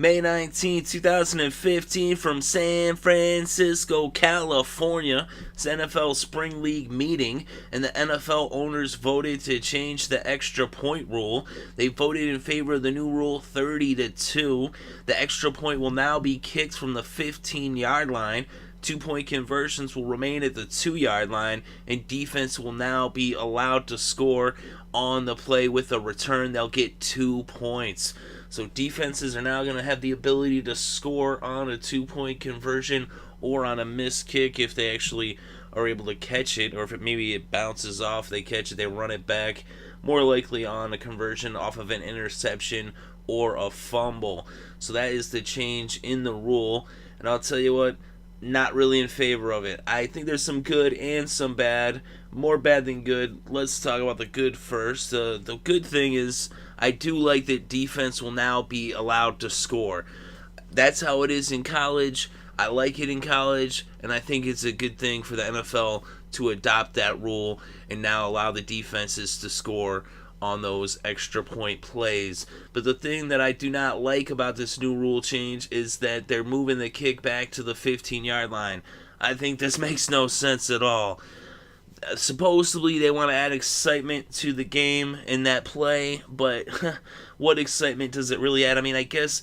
May 2015, from San Francisco, California. It's NFL Spring League meeting, and the NFL owners voted to change the extra point rule. They voted in favor of the new rule 30-2. The extra point will now be kicked from the 15-yard line. 2-point conversions will remain at the 2-yard line, and defense will now be allowed to score on the play with a return. They'll get 2 points. So defenses are now going to have the ability to score on a 2-point conversion or on a missed kick if they actually are able to catch it, or if maybe it bounces off, they catch it, they run it back. More likely on a conversion off of an interception or a fumble. So that is the change in the rule. And I'll tell you what, not really in favor of it. I think there's some good and some bad. More bad than good. Let's talk about the good first. The good thing is I do like that defense will now be allowed to score. That's how it is in college. I like it in college, and I think it's a good thing for the NFL to adopt that rule and now allow the defenses to score on those extra point plays. But the thing that I do not like about this new rule change is that they're moving the kick back to the 15-yard line. I think this makes no sense at all. Supposedly they want to add excitement to the game in that play, but what excitement does it really add? I mean, I guess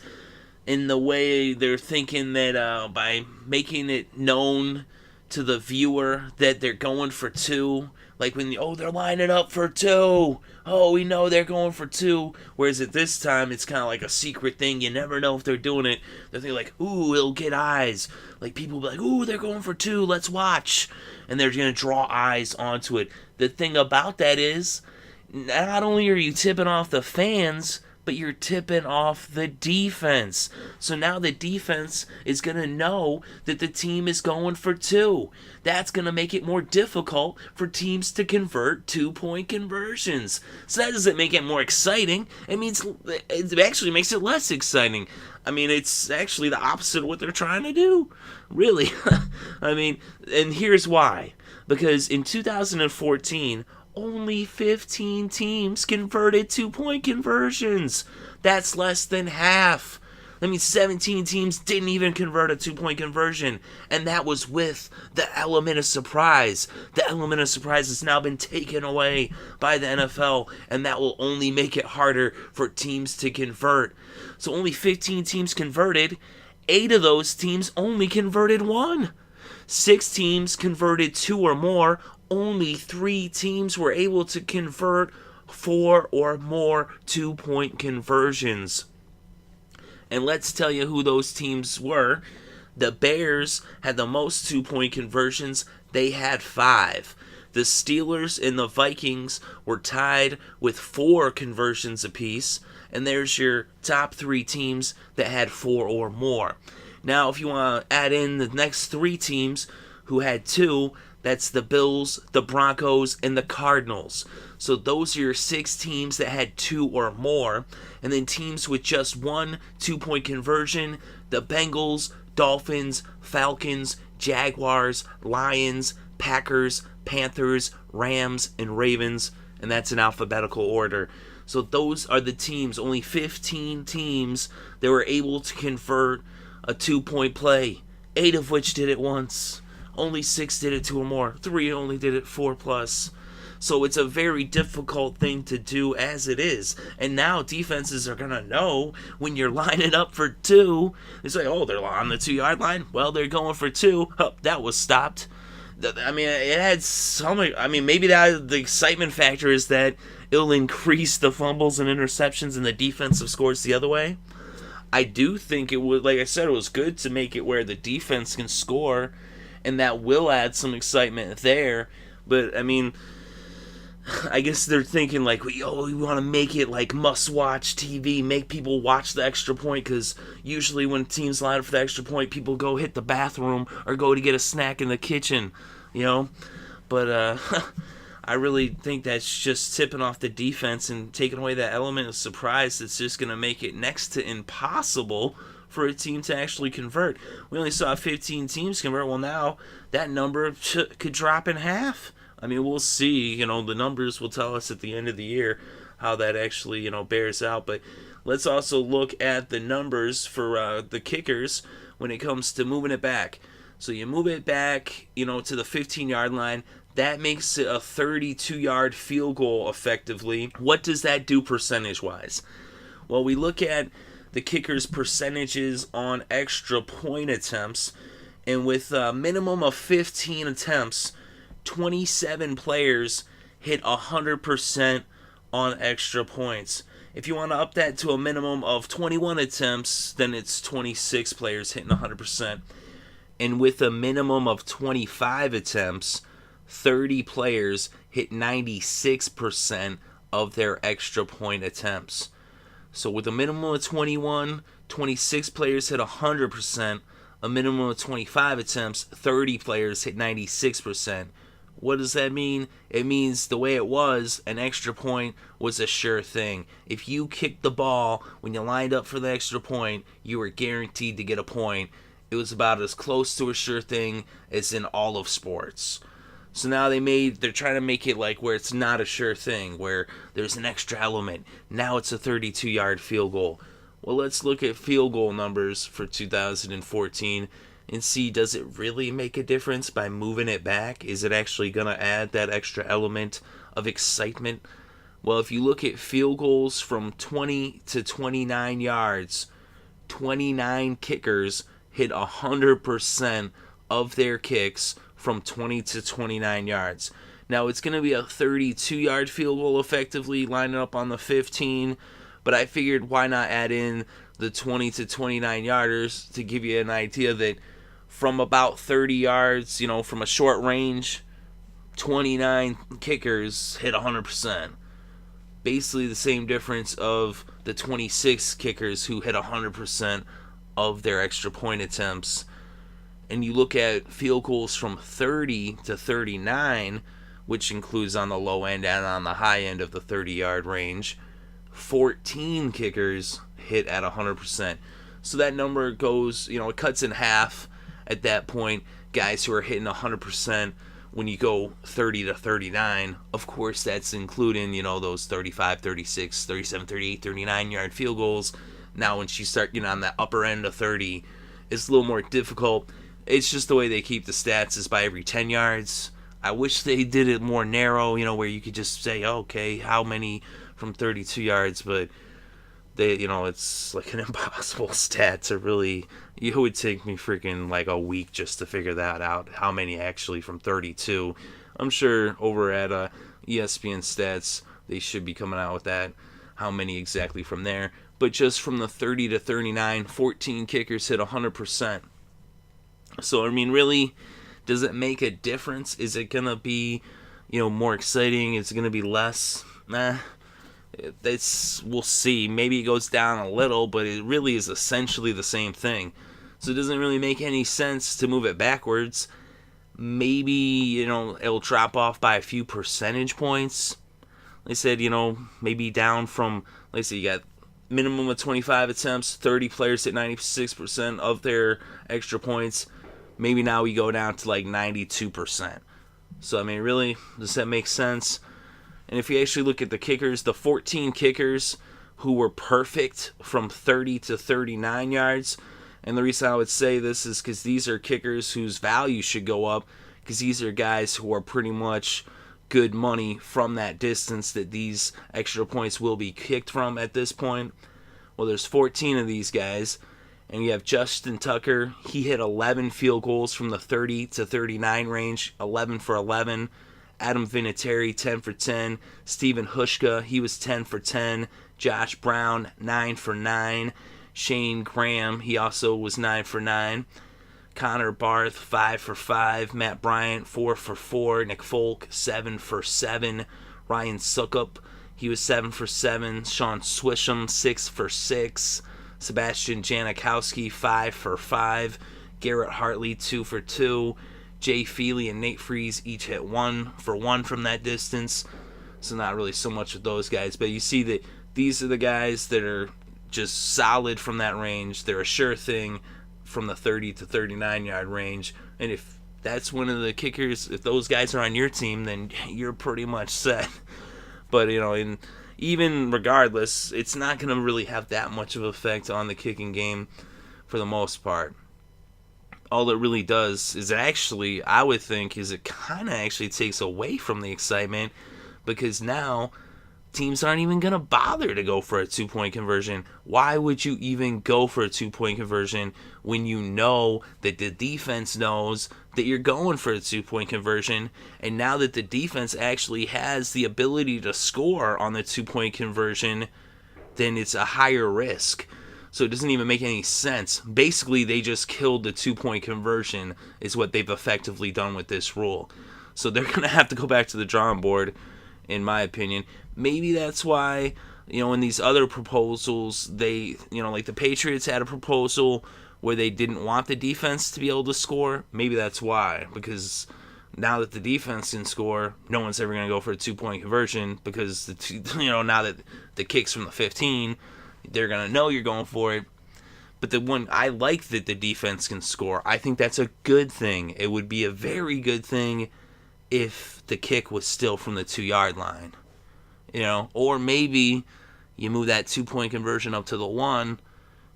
in the way they're thinking that by making it known to the viewer that they're going for two, like when they're lining up for two, we know they're going for two, whereas at this time it's kind of like a secret thing. You never know if they're doing it. They're thinking like, ooh, it'll get eyes, like people will be like, ooh, they're going for two, let's watch, and they're going to draw eyes onto it. The thing about that is, not only are you tipping off the fans, but you're tipping off the defense. So now the defense is going to know that the team is going for two. That's going to make it more difficult for teams to convert 2-point conversions. So that doesn't make it more exciting. It actually makes it less exciting. I mean, it's actually the opposite of what they're trying to do. Really. I mean, and here's why. Because in 2014, only 15 teams converted 2-point conversions. That's less than half. That means 17 teams didn't even convert a 2-point conversion. And that was with the element of surprise. The element of surprise has now been taken away by the NFL, and that will only make it harder for teams to convert. So only 15 teams converted. 8 of those teams only converted 1. 6 teams converted 2 or more. Only 3 teams were able to convert 4 or more 2-point conversions. And let's tell you who those teams were. The Bears had the most 2-point conversions. They had 5. The Steelers and the Vikings were tied with 4 conversions apiece. And there's your top 3 teams that had 4 or more. Now, if you want to add in the next 3 teams who had 2, that's the Bills, the Broncos, and the Cardinals. So those are your 6 teams that had 2 or more. And then teams with just 1 2-point conversion, the Bengals, Dolphins, Falcons, Jaguars, Lions, Packers, Panthers, Rams, and Ravens. And that's in alphabetical order. So those are the teams, only 15 teams that were able to convert a 2-point play. 8 of which did it once. Only 6 did it 2 or more. 3 only did it 4+. So it's a very difficult thing to do as it is. And now defenses are going to know when you're lining up for 2. They say, they're on the 2-yard line. Well, they're going for 2. Oh, that was stopped. I mean, it had maybe the excitement factor is that it'll increase the fumbles and interceptions and the defensive scores the other way. I do think it would, like I said, it was good to make it where the defense can score, and that will add some excitement there. But, I mean, I guess they're thinking like, we want to make it like must-watch TV, make people watch the extra point, because usually when teams line up for the extra point, people go hit the bathroom or go to get a snack in the kitchen, But I really think that's just tipping off the defense and taking away that element of surprise that's just going to make it next to impossible for a team to actually convert. We only saw 15 teams convert. Well, now that number could drop in half. I mean, we'll see. The numbers will tell us at the end of the year how that actually, bears out. But let's also look at the numbers for the kickers when it comes to moving it back. So you move it back, to the 15-yard line. That makes it a 32-yard field goal effectively. What does that do percentage-wise? Well, we look at the kickers' percentages on extra point attempts, and with a minimum of 15 attempts, 27 players hit 100% on extra points. If you want to up that to a minimum of 21 attempts, then it's 26 players hitting 100%. And with a minimum of 25 attempts, 30 players hit 96% of their extra point attempts. So with a minimum of 21, 26 players hit 100%. A minimum of 25 attempts, 30 players hit 96%. What does that mean? It means the way it was, an extra point was a sure thing. If you kicked the ball when you lined up for the extra point, you were guaranteed to get a point. It was about as close to a sure thing as in all of sports. So now they're trying to make it like where it's not a sure thing, where there's an extra element. Now it's a 32-yard field goal. Well, let's look at field goal numbers for 2014 and see, does it really make a difference by moving it back? Is it actually going to add that extra element of excitement? Well, if you look at field goals from 20 to 29 yards, 29 kickers hit 100% of their kicks from 20 to 29 yards. Now, it's going to be a 32-yard field goal effectively, lining up on the 15, but I figured why not add in the 20 to 29 yarders to give you an idea that from about 30 yards, from a short range, 29 kickers hit 100%. Basically the same difference of the 26 kickers who hit 100% of their extra point attempts. And you look at field goals from 30 to 39, which includes on the low end and on the high end of the 30-yard range, 14 kickers hit at 100%. So that number goes, it cuts in half at that point. Guys who are hitting 100% when you go 30 to 39. Of course, that's including, those 35, 36, 37, 38, 39-yard field goals. Now, once you start, on that upper end of 30, it's a little more difficult. It's just the way they keep the stats is by every 10 yards. I wish they did it more narrow, where you could just say, okay, how many from 32 yards, but they, it's like an impossible stat to really. It would take me freaking like a week just to figure that out, how many actually from 32. I'm sure over at ESPN Stats, they should be coming out with that, how many exactly from there. But just from the 30 to 39, 14 kickers hit 100%. So, really, does it make a difference? Is it going to be, more exciting? Is it going to be less? Nah. We'll see. Maybe it goes down a little, but it really is essentially the same thing. So it doesn't really make any sense to move it backwards. Maybe, it'll drop off by a few percentage points. They said, maybe down from, let's say you got minimum of 25 attempts, 30 players hit 96% of their extra points. Maybe now we go down to like 92%. So, really, does that make sense? And if you actually look at the kickers, the 14 kickers who were perfect from 30 to 39 yards, and the reason I would say this is because these are kickers whose value should go up, because these are guys who are pretty much good money from that distance that these extra points will be kicked from at this point. Well, there's 14 of these guys, and you have Justin Tucker. He hit 11 field goals from the 30 to 39 range, 11 for 11. Adam Vinatieri, 10 for 10. Steven Hushka, he was 10 for 10. Josh Brown, 9 for 9. Shane Graham, he also was 9 for 9. Connor Barth, 5 for 5. Matt Bryant, 4 for 4. Nick Folk, 7 for 7. Ryan Suckup, he was 7 for 7. Sean Swisham, 6 for 6. Sebastian Janikowski, 5 for 5. Garrett Hartley, 2 for 2. Jay Feely and Nate Freeze each hit 1 for 1 from that distance. So not really so much with those guys. But you see that these are the guys that are just solid from that range. They're a sure thing from the 30 to 39 yard range. And if that's one of the kickers, if those guys are on your team, then you're pretty much set. But, in even regardless, it's not going to really have that much of an effect on the kicking game for the most part. All it really does is actually, I would think, is it kind of actually takes away from the excitement, because now teams aren't even going to bother to go for a 2-point conversion. Why would you even go for a 2-point conversion when you know that the defense knows that you're going for a 2-point conversion? And now that the defense actually has the ability to score on the 2-point conversion, then it's a higher risk. So it doesn't even make any sense. Basically, they just killed the 2-point conversion is what they've effectively done with this rule. So they're going to have to go back to the drawing board, in my opinion. Maybe that's why, in these other proposals, they, like the Patriots had a proposal where they didn't want the defense to be able to score. Maybe that's why, because now that the defense can score, no one's ever going to go for a 2-point conversion, because now that the kick's from the 15, they're going to know you're going for it. But the one, I like that the defense can score. I think that's a good thing. It would be a very good thing if the kick was still from the 2-yard line. Or maybe you move that 2-point conversion up to the 1,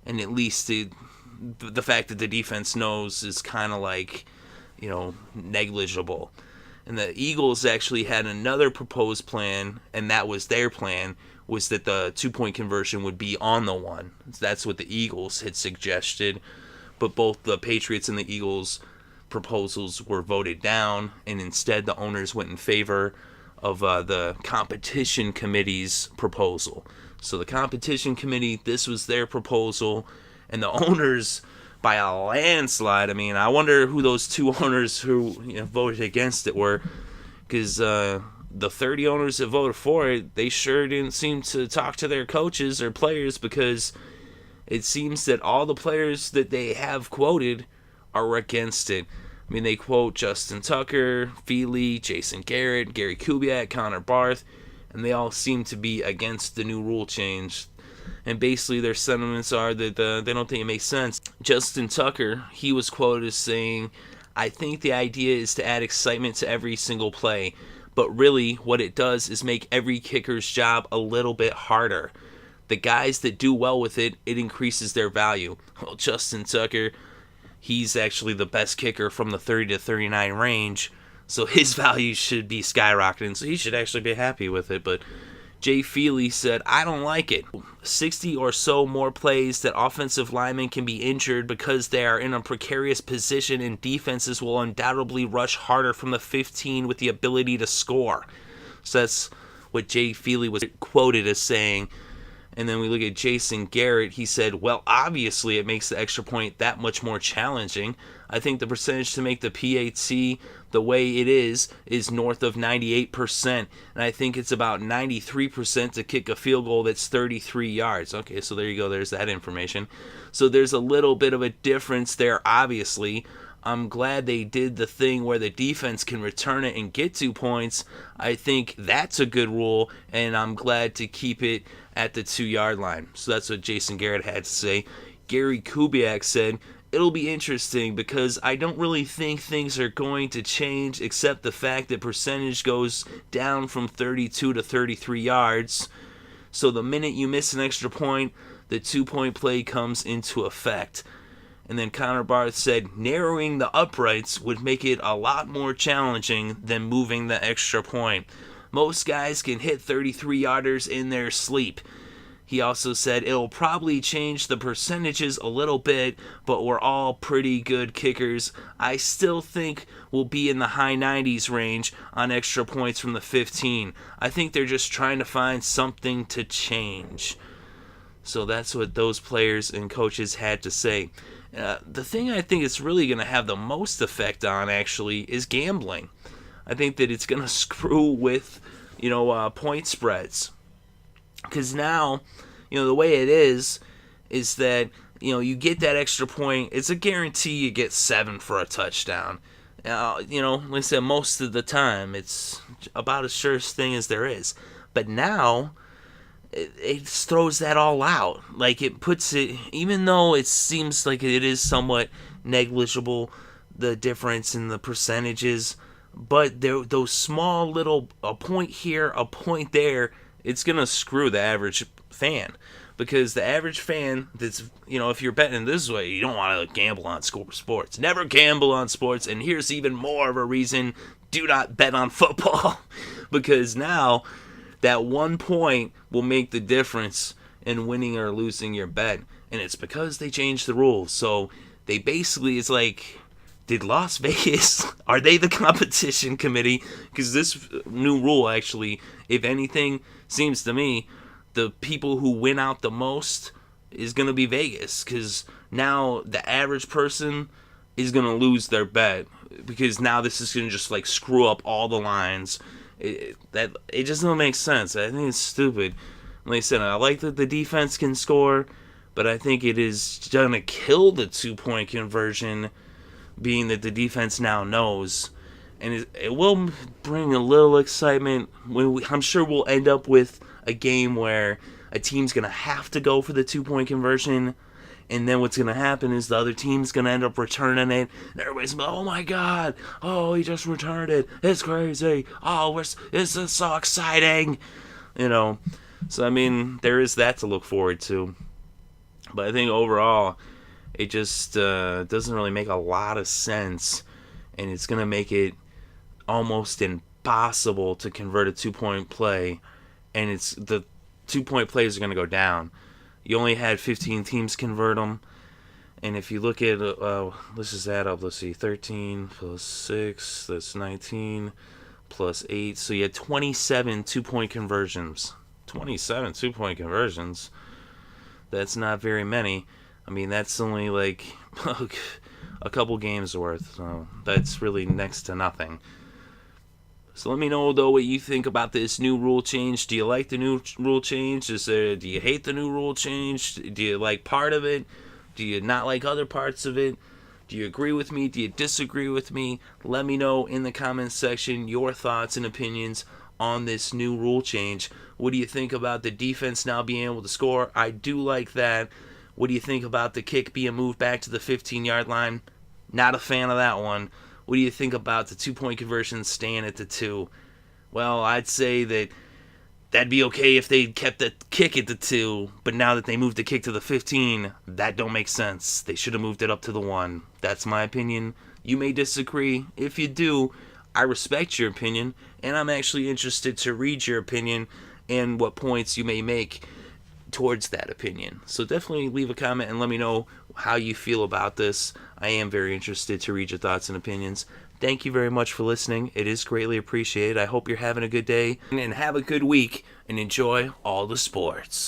and at least the fact that the defense knows is kind of like, negligible. And the Eagles actually had another proposed plan, and that was their plan, was that the 2-point conversion would be on the 1. That's what the Eagles had suggested. But both the Patriots and the Eagles proposals were voted down, and instead the owners went in favor of the competition committee's proposal. So the competition committee, this was their proposal, and the owners, by a landslide, I wonder who those 2 owners who voted against it were, because the 30 owners that voted for it, they sure didn't seem to talk to their coaches or players, because it seems that all the players that they have quoted are against it. They quote Justin Tucker, Feely, Jason Garrett, Gary Kubiak, Connor Barth, and they all seem to be against the new rule change. And basically their sentiments are that they don't think it makes sense. Justin Tucker, he was quoted as saying, "I think the idea is to add excitement to every single play, but really what it does is make every kicker's job a little bit harder. The guys that do well with it, it increases their value." Well, Justin Tucker, he's actually the best kicker from the 30 to 39 range, so his value should be skyrocketing, so he should actually be happy with it. But Jay Feely said, "I don't like it. 60 or so more plays that offensive linemen can be injured because they are in a precarious position, and defenses will undoubtedly rush harder from the 15 with the ability to score." So that's what Jay Feely was quoted as saying. And then we look at Jason Garrett. He said, "Well, obviously it makes the extra point that much more challenging. I think the percentage to make the PAT the way it is north of 98%. And I think it's about 93% to kick a field goal that's 33 yards. Okay, so there you go. There's that information. So there's a little bit of a difference there, obviously. I'm glad they did the thing where the defense can return it and get 2 points. I think that's a good rule, and I'm glad to keep it at the 2-yard line." So that's what Jason Garrett had to say. Gary Kubiak said, "It'll be interesting because I don't really think things are going to change except the fact that percentage goes down from 32 to 33 yards. So the minute you miss an extra point, the 2-point play comes into effect." And then Connor Barth said, "Narrowing the uprights would make it a lot more challenging than moving the extra point. Most guys can hit 33-yarders in their sleep." He also said, "It'll probably change the percentages a little bit, but we're all pretty good kickers. I still think we'll be in the high 90s range on extra points from the 15. I think they're just trying to find something to change." So that's what those players and coaches had to say. The thing I think it's really going to have the most effect on, actually, is gambling. I think that it's going to screw with, point spreads. Because now, the way it is that, you get that extra point. It's a guarantee you get 7 for a touchdown. Like I said, most of the time, it's about as sure thing as there is. But now, it throws that all out. Like, it puts it, even though it seems like it is somewhat negligible, the difference in the percentages, but those small little, a point here, a point there, it's going to screw the average fan. Because the average fan that's, if you're betting this way, you don't want to gamble on sports. Never gamble on sports. And here's even more of a reason: do not bet on football. Because now that 1 point will make the difference in winning or losing your bet. And it's because they changed the rules. So they basically, it's like, did Las Vegas, are they the competition committee? Because this new rule actually, if anything, seems to me, the people who win out the most is going to be Vegas. Because now the average person is going to lose their bet. Because now this is going to just like screw up all the lines. It just doesn't make sense. I think it's stupid. Like I said, I like that the defense can score, but I think it is going to kill the 2-point conversion, being that the defense now knows. And it will bring a little excitement. I'm sure we'll end up with a game where a team's going to have to go for the 2-point conversion, and then what's going to happen is the other team's going to end up returning it, and everybody's like, oh my god, oh, he just returned it, it's crazy, oh, this is so exciting, So, I mean, there is that to look forward to. But I think overall, it just doesn't really make a lot of sense, and it's going to make it almost impossible to convert a 2-point play, and the 2-point plays are going to go down. You only had 15 teams convert them, and if you look at, let's just add up, let's see, 13 plus 6, that's 19, plus 8, so you had 27 2-point conversions. 27 2-point conversions, that's not very many. I mean, that's only like a couple games worth, so that's really next to nothing. So let me know, though, what you think about this new rule change. Do you like the new rule change? Do you hate the new rule change? Do you like part of it? Do you not like other parts of it? Do you agree with me? Do you disagree with me? Let me know in the comments section your thoughts and opinions on this new rule change. What do you think about the defense now being able to score? I do like that. What do you think about the kick being moved back to the 15-yard line? Not a fan of that one. What do you think about the 2-point conversion staying at the 2? Well, I'd say that'd be okay if they kept the kick at the 2, but now that they moved the kick to the 15, that don't make sense. They should have moved it up to the 1. That's my opinion. You may disagree. If you do, I respect your opinion, and I'm actually interested to read your opinion and what points you may make towards that opinion. So definitely leave a comment and let me know how you feel about this. I am very interested to read your thoughts and opinions. Thank you very much for listening. It is greatly appreciated. I hope you're having a good day and have a good week and enjoy all the sports.